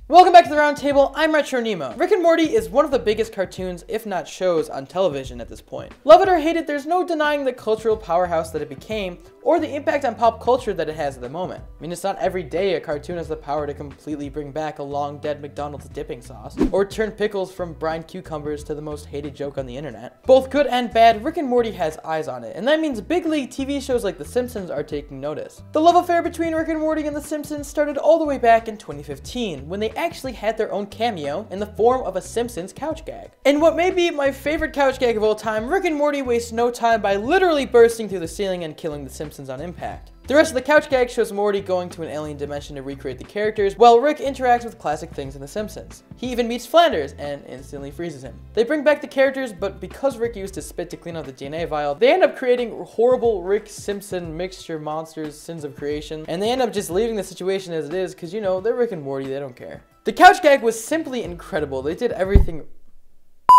Welcome back to the Roundtable. I'm RetroNemo. Rick and Morty is one of the biggest cartoons, if not shows, on television at this point. Love it or hate it, there's no denying the cultural powerhouse that it became, or the impact on pop culture that it has at the moment. I mean, it's not every day a cartoon has the power to completely bring back a long-dead McDonald's dipping sauce, or turn pickles from brine cucumbers to the most hated joke on the internet. Both good and bad, Rick and Morty has eyes on it, and that means big league TV shows like The Simpsons are taking notice. The love affair between Rick and Morty and The Simpsons started all the way back in 2015, when they actually had their own cameo in the form of a Simpsons couch gag. And what may be my favorite couch gag of all time, Rick and Morty waste no time by literally bursting through the ceiling and killing the Simpsons on impact. The rest of the couch gag shows Morty going to an alien dimension to recreate the characters, while Rick interacts with classic things in The Simpsons. He even meets Flanders and instantly freezes him. They bring back the characters, but because Rick used his spit to clean out the DNA vial, they end up creating horrible Rick Simpson mixture monsters, sins of creation, and they end up just leaving the situation as it is because, you know, they're Rick and Morty, they don't care. The couch gag was simply incredible. They did everything.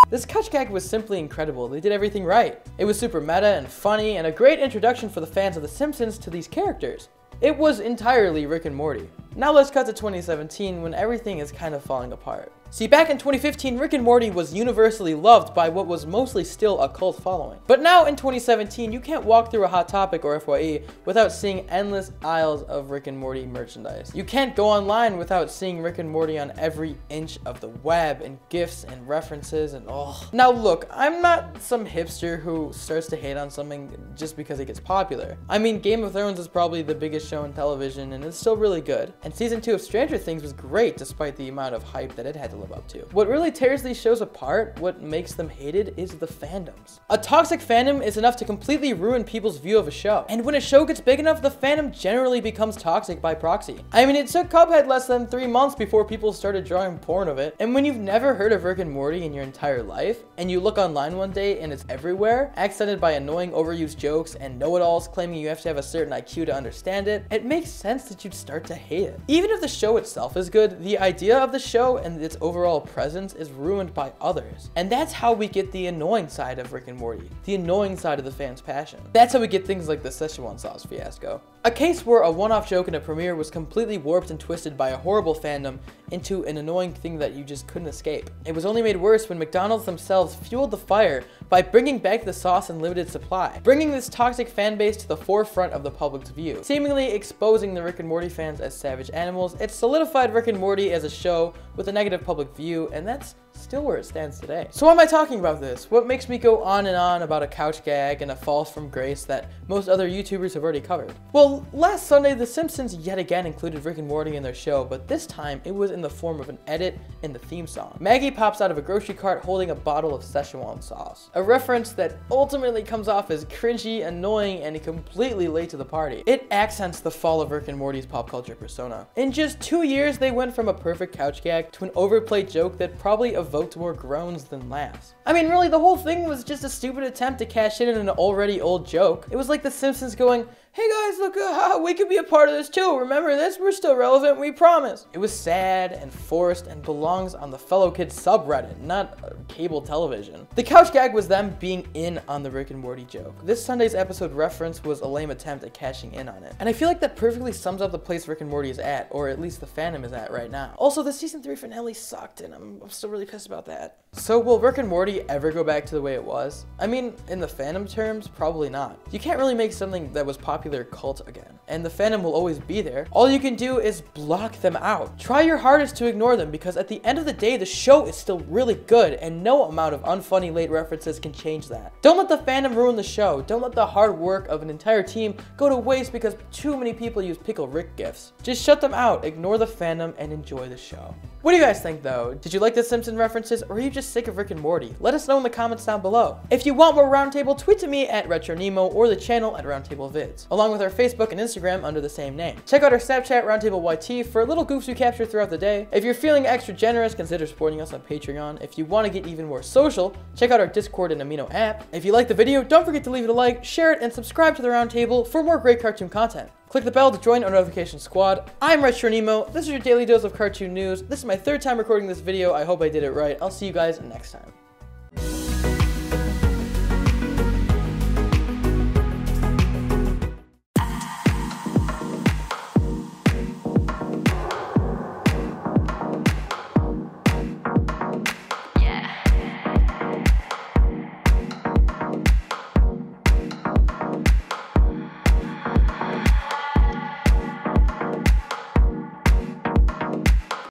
This couch gag was simply incredible. They did everything right. It was super meta and funny and a great introduction for the fans of The Simpsons to these characters. It was entirely Rick and Morty. Now let's cut to 2017 when everything is kind of falling apart. See, back in 2015, Rick and Morty was universally loved by what was mostly still a cult following. But now in 2017, you can't walk through a Hot Topic or FYE without seeing endless aisles of Rick and Morty merchandise. You can't go online without seeing Rick and Morty on every inch of the web and GIFs and references and oh. Now look, I'm not some hipster who starts to hate on something just because it gets popular. I mean, Game of Thrones is probably the biggest show on television and it's still really good. And season 2 of Stranger Things was great despite the amount of hype that it had to live up to. What really tears these shows apart, what makes them hated, is the fandoms. A toxic fandom is enough to completely ruin people's view of a show. And when a show gets big enough, the fandom generally becomes toxic by proxy. I mean, it took Cuphead less than 3 months before people started drawing porn of it. And when you've never heard of Rick and Morty in your entire life, and you look online one day and it's everywhere, accented by annoying overused jokes and know-it-alls claiming you have to have a certain IQ to understand it, it makes sense that you'd start to hate it. Even if the show itself is good, the idea of the show and its overall presence is ruined by others. And that's how we get the annoying side of Rick and Morty, the annoying side of the fans' passion. That's how we get things like the Szechuan Sauce fiasco. A case where a one-off joke in a premiere was completely warped and twisted by a horrible fandom into an annoying thing that you just couldn't escape. It was only made worse when McDonald's themselves fueled the fire by bringing back the sauce in limited supply, bringing this toxic fan base to the forefront of the public's view, seemingly exposing the Rick and Morty fans as savage animals. It solidified Rick and Morty as a show with a negative public view, and that's still where it stands today. So why am I talking about this? What makes me go on and on about a couch gag and a fall from grace that most other YouTubers have already covered? Well, last Sunday, The Simpsons yet again included Rick and Morty in their show, but this time it was in the form of an edit in the theme song. Maggie pops out of a grocery cart holding a bottle of Szechuan sauce, a reference that ultimately comes off as cringy, annoying, and completely late to the party. It accents the fall of Rick and Morty's pop culture persona. In just 2 years, they went from a perfect couch gag to an overplayed joke that probably evoked more groans than laughs. I mean, really, the whole thing was just a stupid attempt to cash in an already old joke. It was like The Simpsons going, "Hey guys, look, we could be a part of this too. Remember this? We're still relevant, we promise." It was sad and forced and belongs on the Fellow Kids subreddit, not cable television. The couch gag was them being in on the Rick and Morty joke. This Sunday's episode reference was a lame attempt at cashing in on it. And I feel like that perfectly sums up the place Rick and Morty is at, or at least the fandom is at right now. Also, the season 3 finale sucked, and I'm still really pissed about that. So will Rick and Morty ever go back to the way it was? I mean, in the fandom terms, probably not. You can't really make something that was popular cult again, and the fandom will always be there. All you can do is block them out. Try your hardest to ignore them, because at the end of the day, the show is still really good, and no amount of unfunny late references can change that. Don't let the fandom ruin the show. Don't let the hard work of an entire team go to waste because too many people use Pickle Rick gifs. Just shut them out, ignore the fandom, and enjoy the show. What do you guys think though? Did you like the Simpsons references, or are you just sick of Rick and Morty? Let us know in the comments down below. If you want more Roundtable, tweet to me at RetroNemo or the channel at Roundtable Vids, along with our Facebook and Instagram under the same name. Check out our Snapchat Roundtable YT for little goofs we capture throughout the day. If you're feeling extra generous, consider supporting us on Patreon. If you want to get even more social, check out our Discord and Amino app. If you liked the video, don't forget to leave it a like, share it, and subscribe to the Roundtable for more great cartoon content. Click the bell to join our notification squad. I'm RetroNemo. This is your daily dose of cartoon news. This is my 3rd time recording this video. I hope I did it right. I'll see you guys next time.